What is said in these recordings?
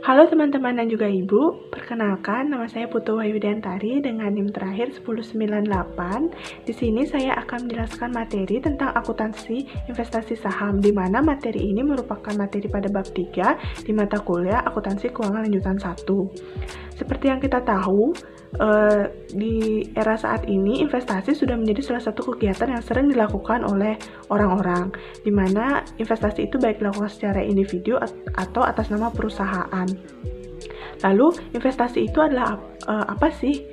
Halo teman-teman dan juga Ibu, perkenalkan nama saya Putu Wahyudantari dengan NIM terakhir 1098. Di sini saya akan menjelaskan materi tentang akuntansi investasi saham, di mana materi ini merupakan materi pada bab 3 di mata kuliah Akuntansi Keuangan Lanjutan 1. Seperti yang kita tahu, di era saat ini investasi sudah menjadi salah satu kegiatan yang sering dilakukan oleh orang-orang, di mana investasi itu baik dilakukan secara individu atau atas nama perusahaan. Lalu investasi itu adalah apa sih?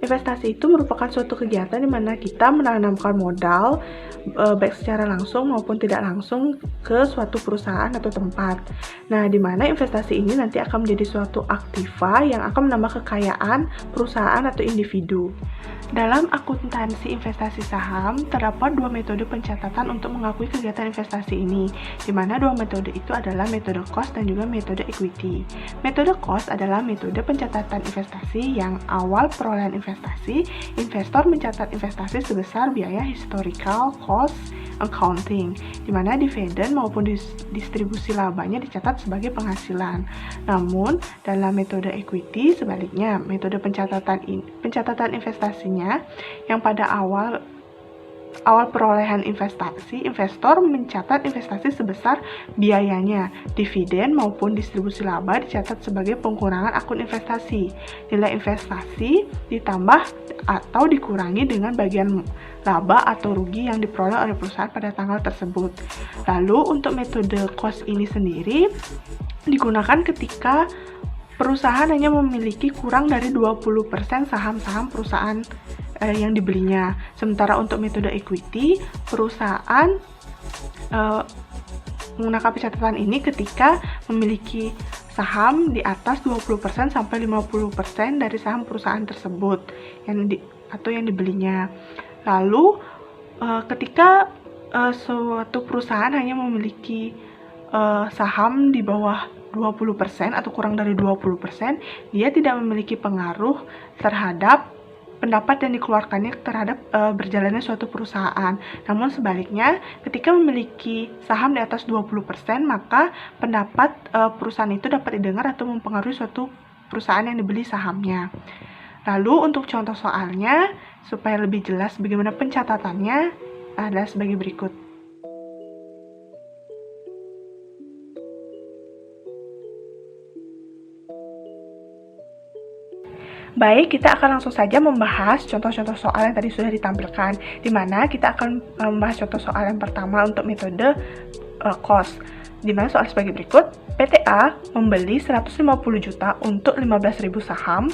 Investasi itu merupakan suatu kegiatan di mana kita menanamkan modal baik secara langsung maupun tidak langsung ke suatu perusahaan atau tempat. Nah, di mana investasi ini nanti akan menjadi suatu aktiva yang akan menambah kekayaan perusahaan atau individu. Dalam akuntansi investasi saham, terdapat dua metode pencatatan untuk mengakui kegiatan investasi ini, di mana dua metode itu adalah metode cost dan juga metode equity. Metode cost adalah metode pencatatan investasi yang awal perolehan investasi, investor mencatat investasi sebesar biaya historical cost accounting, di mana dividen maupun distribusi labanya dicatat sebagai penghasilan. Namun, dalam metode equity sebaliknya, metode pencatatan investasinya yang pada awal perolehan investasi, investor mencatat investasi sebesar biayanya, dividen maupun distribusi laba dicatat sebagai pengurangan akun investasi. Nilai investasi ditambah atau dikurangi dengan bagian laba atau rugi yang diperoleh oleh perusahaan pada tanggal tersebut. Lalu untuk metode cost ini sendiri digunakan ketika perusahaan hanya memiliki kurang dari 20% saham-saham perusahaan yang dibelinya. Sementara untuk metode equity, perusahaan menggunakan pencatatan ini ketika memiliki saham di atas 20% sampai 50% dari saham perusahaan tersebut atau yang dibelinya. Lalu ketika suatu perusahaan hanya memiliki saham di bawah 20% atau kurang dari 20%, dia tidak memiliki pengaruh terhadap pendapat yang dikeluarkannya terhadap berjalannya suatu perusahaan. Namun sebaliknya, ketika memiliki saham di atas 20%, maka pendapat perusahaan itu dapat didengar atau mempengaruhi suatu perusahaan yang dibeli sahamnya. Lalu untuk contoh soalnya, supaya lebih jelas bagaimana pencatatannya, adalah sebagai berikut. Baik, kita akan langsung saja membahas contoh-contoh soal yang tadi sudah ditampilkan, di mana kita akan membahas contoh soal yang pertama untuk metode cost, di mana soal sebagai berikut. PTA membeli 150 juta untuk 15.000 saham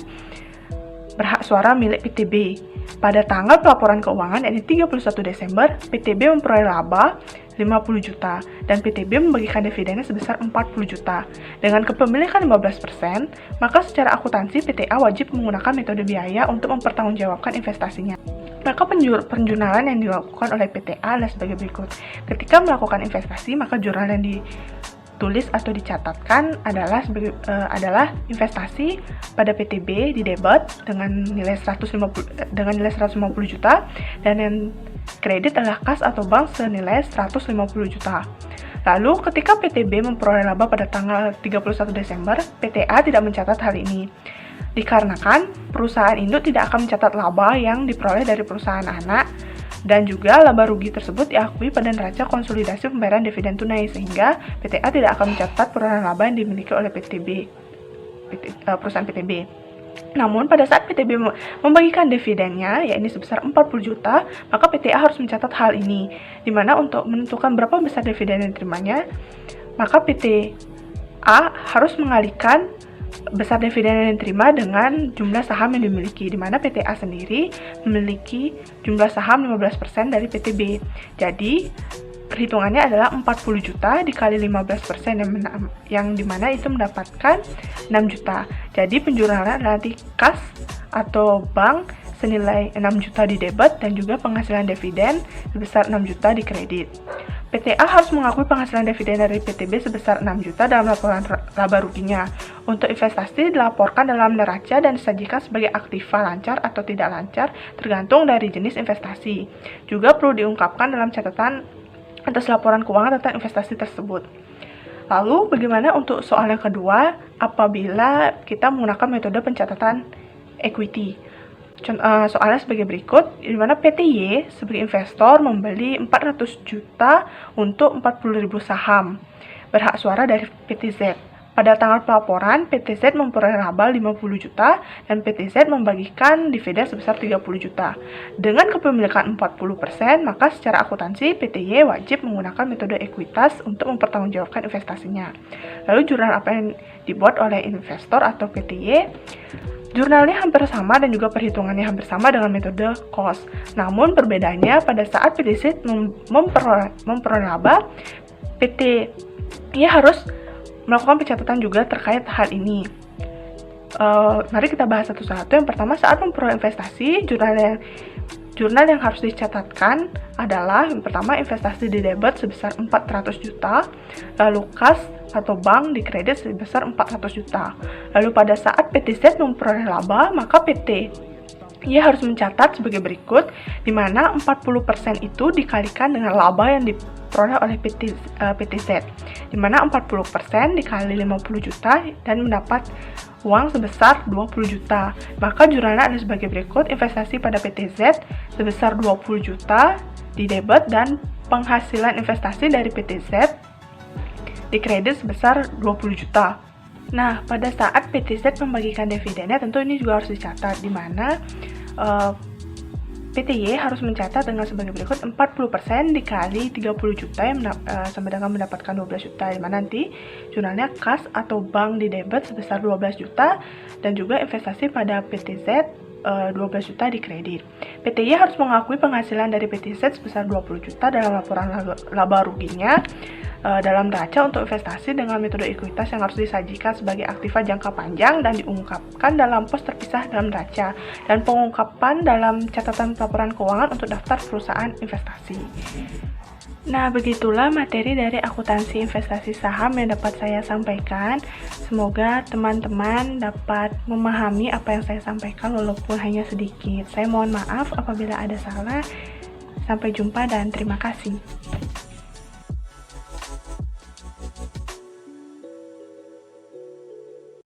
berhak suara milik PTB. Pada tanggal pelaporan keuangan, yaitu 31 Desember, PTB memperoleh laba 50 juta dan PTB membagikan dividennya sebesar 40 juta. Dengan kepemilikan 15%, maka secara akuntansi PTA wajib menggunakan metode biaya untuk mempertanggungjawabkan investasinya. Maka penjurnalan yang dilakukan oleh PTA adalah sebagai berikut. Ketika melakukan investasi, maka jurnal yang ditulis atau dicatatkan adalah investasi pada PTB di debit dengan nilai 150 juta dan yang kredit adalah kas atau bank senilai 150 juta. Lalu ketika PTB memperoleh laba pada tanggal 31 Desember, PTA tidak mencatat hal ini. Dikarenakan perusahaan induk tidak akan mencatat laba yang diperoleh dari perusahaan anak dan juga laba rugi tersebut diakui pada neraca konsolidasi pembayaran dividen tunai, sehingga PTA tidak akan mencatat perolehan laba yang dimiliki oleh perusahaan PTB. Namun pada saat PTB membagikan dividennya, yakni sebesar 40 juta, maka PTA harus mencatat hal ini, di mana untuk menentukan berapa besar dividen yang diterimanya, maka PTA harus mengalihkan besar dividen yang diterima dengan jumlah saham yang dimiliki, di mana PTA sendiri memiliki jumlah saham 15% dari PTB. Jadi perhitungannya adalah 40 juta dikali 15% yang dimana itu mendapatkan 6 juta. Jadi penjurnalan nanti kas atau bank senilai 6 juta di debit dan juga penghasilan dividen sebesar 6 juta di kredit. PTA harus mengakui penghasilan dividen dari PTB sebesar 6 juta dalam laporan laba ruginya. Untuk investasi dilaporkan dalam neraca dan disajikan sebagai aktiva lancar atau tidak lancar tergantung dari jenis investasi. Juga perlu diungkapkan dalam catatan atas laporan keuangan tentang investasi tersebut. Lalu bagaimana untuk soal yang kedua apabila kita menggunakan metode pencatatan equity? Soalnya sebagai berikut, di mana PTY sebagai investor membeli 400 juta untuk 40.000 saham berhak suara dari PTZ. Pada tanggal pelaporan, PTZ memperoleh laba 50 juta dan PTZ membagikan dividen sebesar 30 juta. Dengan kepemilikan 40%, maka secara akuntansi PTY wajib menggunakan metode ekuitas untuk mempertanggungjawabkan investasinya. Lalu jurnal apa yang dibuat oleh investor atau PTY? Jurnalnya hampir sama dan juga perhitungannya hampir sama dengan metode cost. Namun perbedaannya pada saat PTZ memperoleh laba, PTY harus melakukan pencatatan juga terkait hal ini. Mari kita bahas satu-satu. Yang pertama, saat memperoleh investasi, jurnal yang harus dicatatkan adalah yang pertama investasi di debit sebesar 400 juta, lalu kas atau bank di kredit sebesar 400 juta. Lalu pada saat PTZ memperoleh laba, maka ia harus mencatat sebagai berikut, di mana 40% itu dikalikan dengan laba yang diperoleh oleh PTZ, di mana 40% dikali 50 juta dan mendapat uang sebesar 20 juta. Maka jurnalnya ada sebagai berikut, investasi pada PTZ sebesar 20 juta di debit dan penghasilan investasi dari PTZ di kredit sebesar 20 juta. Nah, pada saat PTZ membagikan dividennya, tentu ini juga harus dicatat, di mana PTY harus mencatat dengan sebagai berikut, 40% dikali 30 juta yang sama dengan mendapatkan 12 juta, di mana nanti jurnalnya kas atau bank di debit sebesar 12 juta dan juga investasi pada PTZ 12 juta di kredit. PTY harus mengakui penghasilan dari PTZ sebesar 20 juta dalam laporan laba ruginya dalam neraca untuk investasi dengan metode ekuitas yang harus disajikan sebagai aktiva jangka panjang dan diungkapkan dalam pos terpisah dalam neraca, dan pengungkapan dalam catatan pelaporan keuangan untuk daftar perusahaan investasi. Nah, begitulah materi dari akuntansi investasi saham yang dapat saya sampaikan. Semoga teman-teman dapat memahami apa yang saya sampaikan walaupun hanya sedikit. Saya mohon maaf apabila ada salah. Sampai jumpa dan terima kasih.